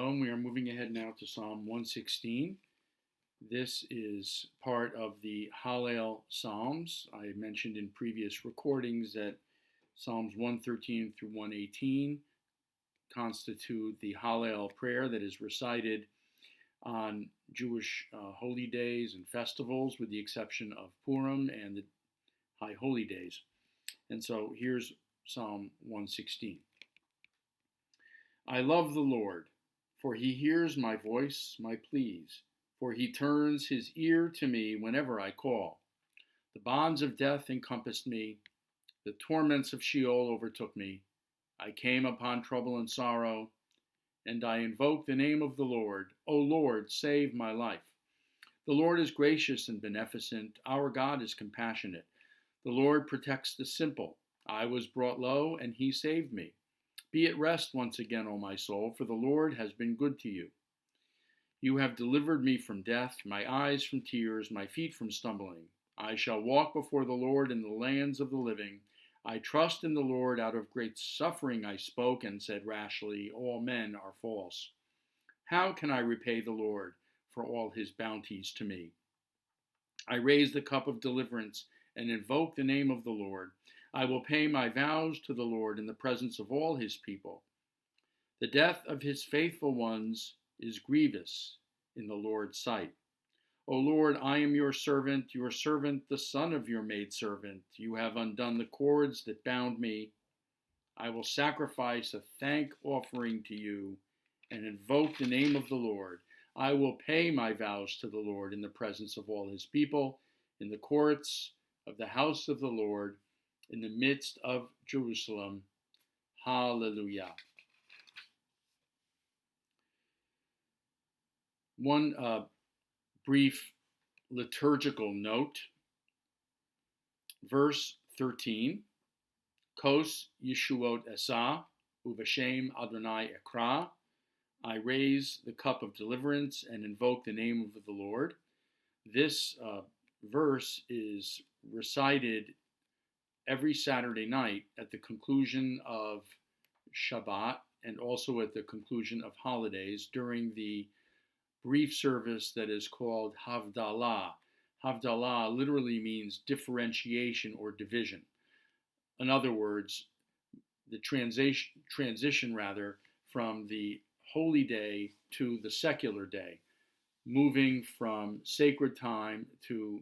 Shalom. We are moving ahead now to Psalm 116. This is part of the Hallel Psalms. I mentioned in previous recordings that Psalms 113 through 118 constitute the Hallel prayer that is recited on Jewish holy days and festivals, with the exception of Purim and the High Holy Days. And so here's Psalm 116. I love the Lord, for he hears my voice, my pleas, for he turns his ear to me whenever I call. The bonds of death encompassed me, the torments of Sheol overtook me. I came upon trouble and sorrow, and I invoked the name of the Lord. O Lord, save my life. The Lord is gracious and beneficent. Our God is compassionate. The Lord protects the simple. I was brought low, and he saved me. Be at rest once again, O my soul, for the Lord has been good to you. You have delivered me from death, my eyes from tears, my feet from stumbling. I shall walk before the Lord in the lands of the living. I trust in the Lord. Out of great suffering I spoke and said rashly, all men are false. How can I repay the Lord for all his bounties to me? I raise the cup of deliverance and invoke the name of the Lord. I will pay my vows to the Lord in the presence of all his people. The death of his faithful ones is grievous in the Lord's sight. O Lord, I am your servant, the son of your maidservant. You have undone the cords that bound me. I will sacrifice a thank offering to you and invoke the name of the Lord. I will pay my vows to the Lord in the presence of all his people, in the courts of the house of the Lord, in the midst of Jerusalem. Hallelujah. One brief liturgical note. Verse 13. Kos Yeshuot Esa, Uvashem Adonai Ekra. I raise the cup of deliverance and invoke the name of the Lord. This verse is recited every Saturday night at the conclusion of Shabbat and also at the conclusion of holidays during the brief service that is called Havdalah. Havdalah literally means differentiation or division. In other words, the transition from the holy day to the secular day, moving from sacred time to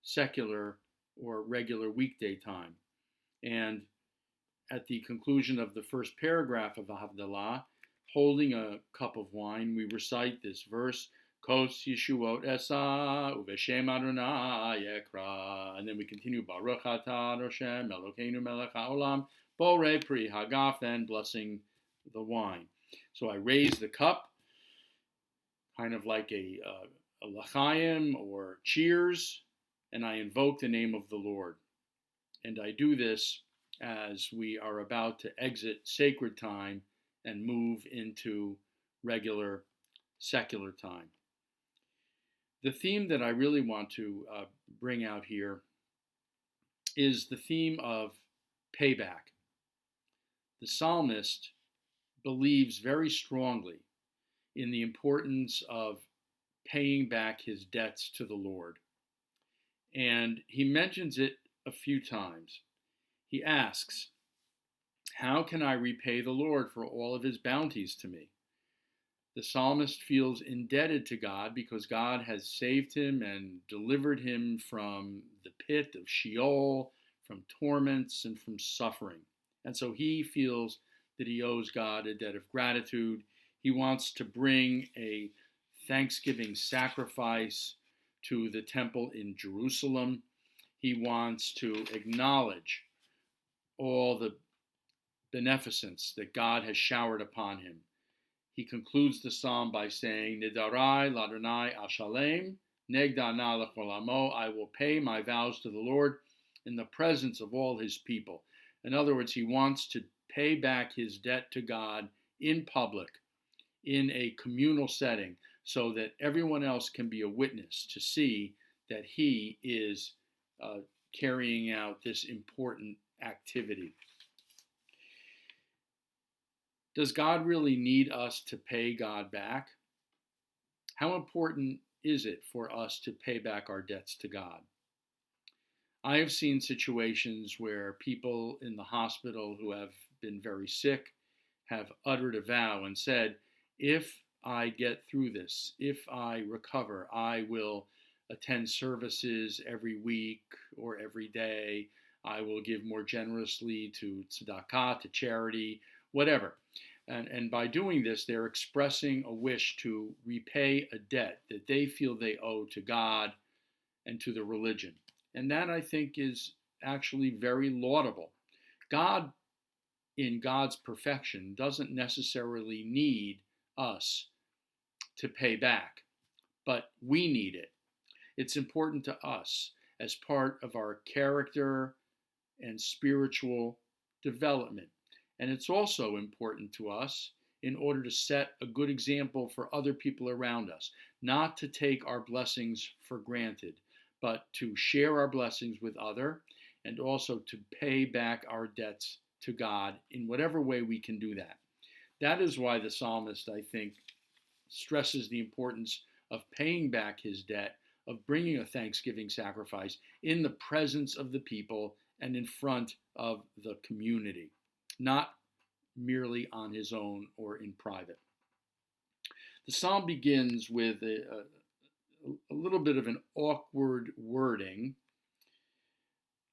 secular or regular weekday time. And at the conclusion of the first paragraph of the Havdalah, holding a cup of wine, we recite this verse, Kos Yeshuot Esa, Uveshem Adonai Ekra. And then we continue, Baruch Atah Hashem, Elokeinu melech haolam, Borei Pri Hagafen, blessing the wine. So I raise the cup, kind of like a l'chaim or cheers, and I invoke the name of the Lord. And I do this as we are about to exit sacred time and move into regular secular time. The theme that I really want to bring out here is the theme of payback. The psalmist believes very strongly in the importance of paying back his debts to the Lord. And he mentions it a few times. He asks, how can I repay the Lord for all of his bounties to me? The psalmist feels indebted to God because God has saved him and delivered him from the pit of Sheol, from torments, and from suffering. And so he feels that he owes God a debt of gratitude. He wants to bring a thanksgiving sacrifice to the temple in Jerusalem. He wants to acknowledge all the beneficence that God has showered upon him. He concludes the psalm by saying, Nidarai ladonai ashalem, negdana lecholamo. I will pay my vows to the Lord in the presence of all his people. In other words, he wants to pay back his debt to God in public, in a communal setting, so that everyone else can be a witness to see that he is carrying out this important activity. Does God really need us to pay God back? How important is it for us to pay back our debts to God? I have seen situations where people in the hospital who have been very sick have uttered a vow and said, if I get through this, if I recover, I will attend services every week or every day. I will give more generously to tzedakah, to charity, whatever. And by doing this, they're expressing a wish to repay a debt that they feel they owe to God and to the religion. And that, I think, is actually very laudable. God, in God's perfection, doesn't necessarily need us to pay back, but we need it. It's important to us as part of our character and spiritual development. And it's also important to us in order to set a good example for other people around us, not to take our blessings for granted, but to share our blessings with others and also to pay back our debts to God in whatever way we can do that. That is why the psalmist, I think, stresses the importance of paying back his debt, of bringing a thanksgiving sacrifice in the presence of the people and in front of the community, not merely on his own or in private. The psalm begins with a little bit of an awkward wording.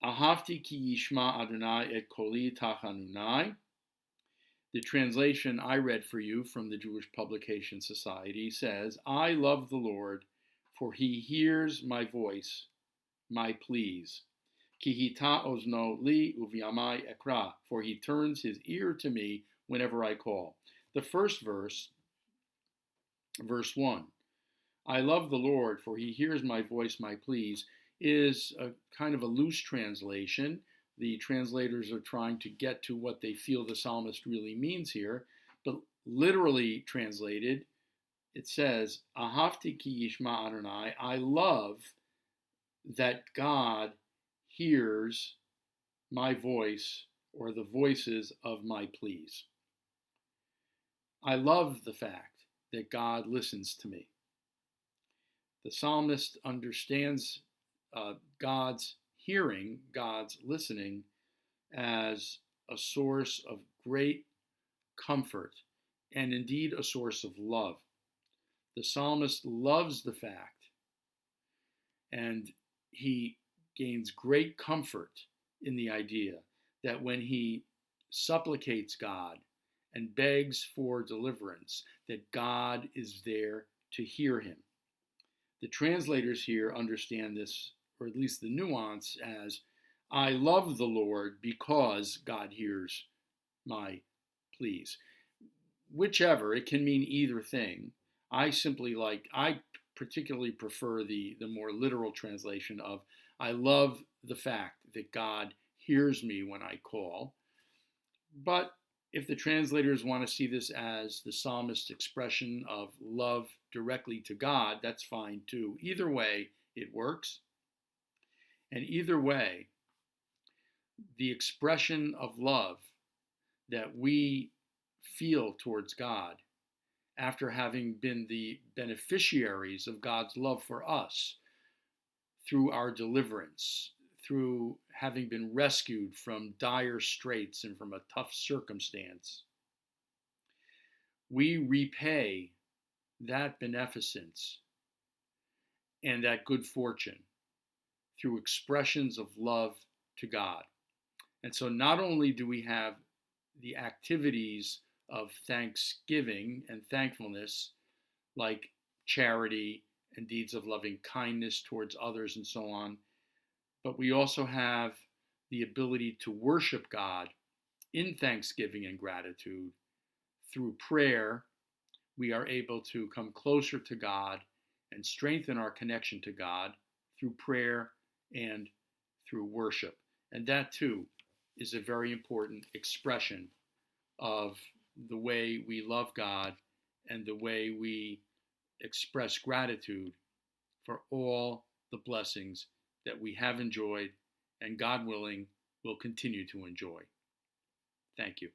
Ahavti ki yishma Adonai et koli tachanunai. The translation I read for you from the Jewish Publication Society says, I love the Lord, for he hears my voice, my pleas. Ki hita ozno li uvyamai ekra, for he turns his ear to me whenever I call. The first verse, verse 1, I love the Lord, for he hears my voice, my pleas, is a kind of a loose translation. The translators are trying to get to what they feel the psalmist really means here, but literally translated, it says, Ahavti ki yishma Adonai, I love that God hears my voice or the voices of my pleas. I love the fact that God listens to me. The psalmist understands God's hearing, God's listening, as a source of great comfort and indeed a source of love. The psalmist loves the fact, and he gains great comfort in the idea that when he supplicates God and begs for deliverance, that God is there to hear him. The translators here understand this, or at least the nuance, as I love the Lord because God hears my pleas. Whichever, it can mean either thing. I particularly prefer the more literal translation of I love the fact that God hears me when I call. But if the translators want to see this as the psalmist's expression of love directly to God, that's fine too. Either way, it works. And either way, the expression of love that we feel towards God after having been the beneficiaries of God's love for us through our deliverance, through having been rescued from dire straits and from a tough circumstance, we repay that beneficence and that good fortune through expressions of love to God. And so not only do we have the activities of thanksgiving and thankfulness, like charity and deeds of loving kindness towards others and so on, but we also have the ability to worship God in thanksgiving and gratitude. Through prayer, we are able to come closer to God and strengthen our connection to God through prayer and through worship. And that too is a very important expression of the way we love God and the way we express gratitude for all the blessings that we have enjoyed and, God willing, will continue to enjoy. Thank you.